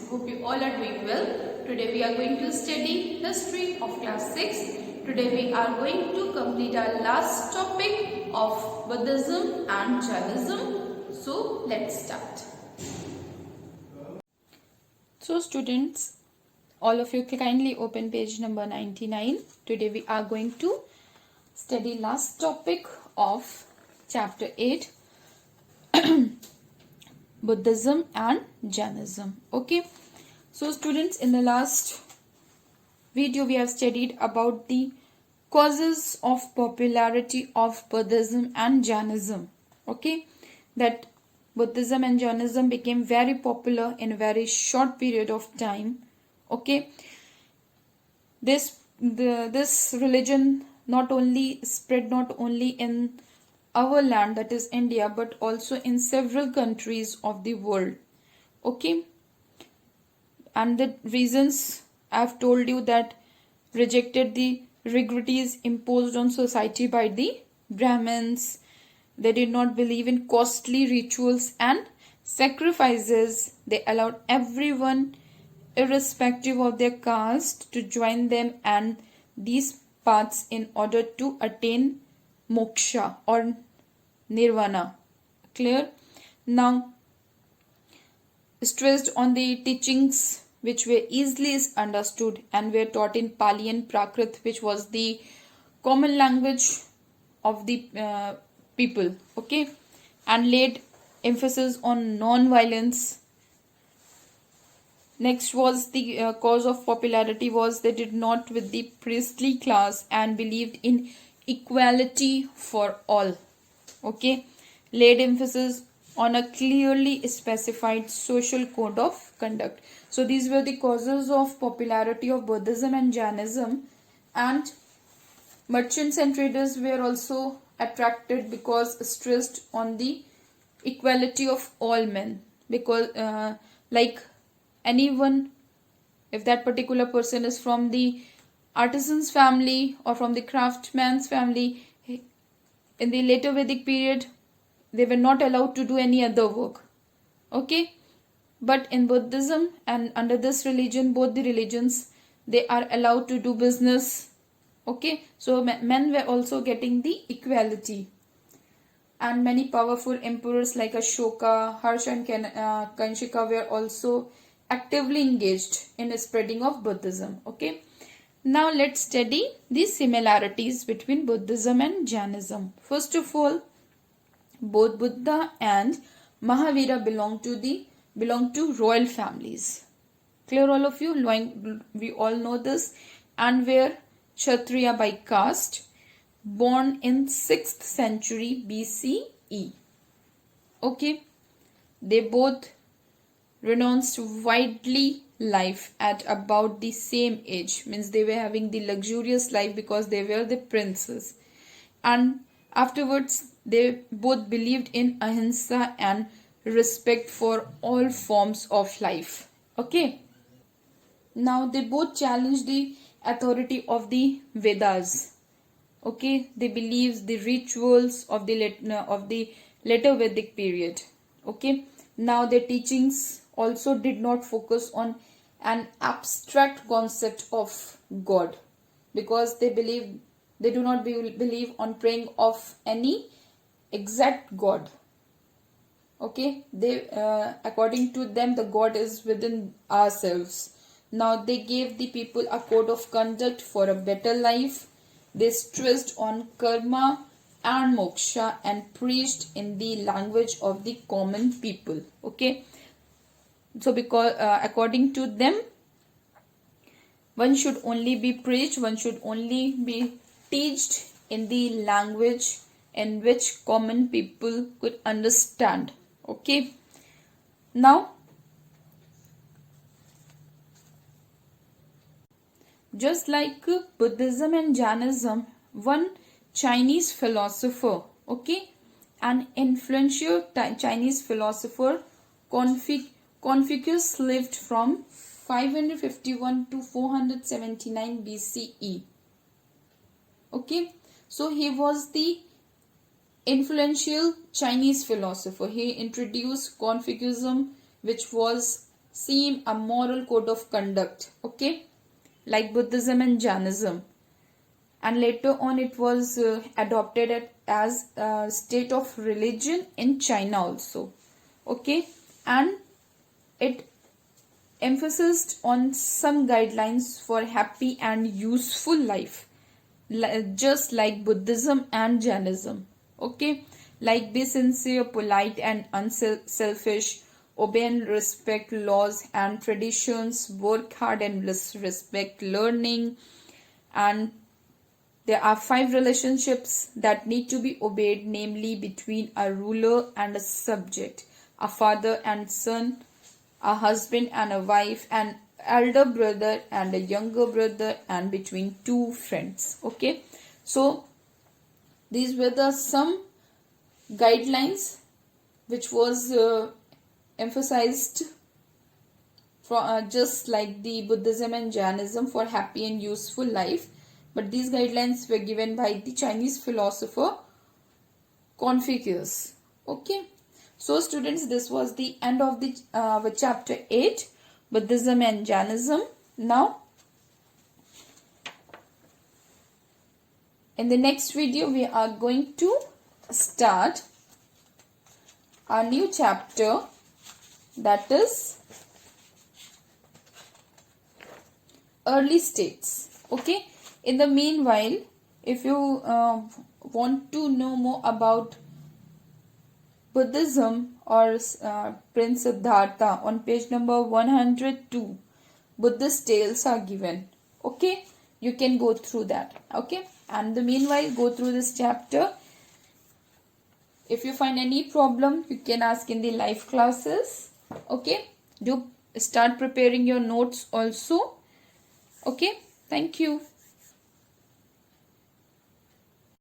Hope you all are doing well. Today we are going to study history of class 6. Today we are going to complete our last topic of Buddhism and Jainism. So let's start. So students, all of you kindly open page number 99. Today we are going to study last topic of chapter 8. Buddhism and Jainism. Okay, so students, in the last video we have studied about the causes of popularity of Buddhism and Jainism. Okay, that Buddhism and Jainism became very popular in a very short period of time. Okay, this religion not only spread not only in our land, that is India, but also in several countries of the world. Okay, and the reasons I've told you, that rejected the rigorities imposed on society by the Brahmins. They did not believe in costly rituals and sacrifices. They allowed everyone, irrespective of their caste, to join them and these paths in order to attain moksha or nirvana. Clear? Now, stressed on the teachings which were easily understood and were taught in Pali and Prakrit, which was the common language of the people. Okay, and laid emphasis on non-violence. Next was the cause of popularity was they did not with the priestly class and believed in equality for all. Okay, laid emphasis on a clearly specified social code of conduct. So these were the causes of popularity of Buddhism and Jainism. And merchants and traders were also attracted because stressed on the equality of all men, because like anyone, if that particular person is from the artisan's family or from the craftsman's family, in the later Vedic period they were not allowed to do any other work. Okay, but in Buddhism and under this religion, both the religions, they are allowed to do business. Okay, so men were also getting the equality. And many powerful emperors like Ashoka, Harsha and Kanshika were also actively engaged in the spreading of Buddhism. Okay, now let's study the similarities between Buddhism and Jainism. First of all, both Buddha and Mahavira belong to royal families. Clear, all of you? We all know this. And were Kshatriya by caste, born in 6th century BCE. Okay, they both renounced widely life at about the same age, means they were having the luxurious life because they were the princes. And afterwards they both believed in ahimsa and respect for all forms of life. Okay, now they both challenged the authority of the Vedas. Okay, they believed the rituals of the later Vedic period. Okay, now their teachings also did not focus on an abstract concept of God, because they do not believe on praying of any exact God. Okay, they according to them the God is within ourselves. Now they gave the people a code of conduct for a better life. They stressed on karma and moksha and preached in the language of the common people. Okay, so because according to them, one should only be preached, one should only be taught in the language in which common people could understand. Okay, now just like Buddhism and Jainism, one Chinese philosopher, okay, an influential Chinese philosopher, Confucius, lived from 551 to 479 BCE. Okay, so he was the influential Chinese philosopher. He introduced Confucianism, which was seem a moral code of conduct, okay, like Buddhism and Jainism. And later on it was adopted as a state of religion in China also, okay. And it emphasized on some guidelines for happy and useful life, just like Buddhism and Jainism, okay, like be sincere, polite and unselfish, obey and respect laws and traditions, work hard and respect learning. And there are 5 relationships that need to be obeyed, namely between a ruler and a subject, a father and son, a husband and a wife, an elder brother and a younger brother, and between 2 friends, okay. So these were the some guidelines which was emphasized from just like the Buddhism and Jainism for happy and useful life. But these guidelines were given by the Chinese philosopher Confucius, okay. So students, this was the end of the chapter 8, Buddhism and Jainism. Now in the next video we are going to start a new chapter, that is early states, okay. In the meanwhile, if you want to know more about Buddhism or Prince Siddhartha, on page number 102 Buddhist tales are given, okay. You can go through that, okay. And the meanwhile, go through this chapter. If you find any problem, you can ask in the live classes, okay. Do start preparing your notes also, okay. Thank you.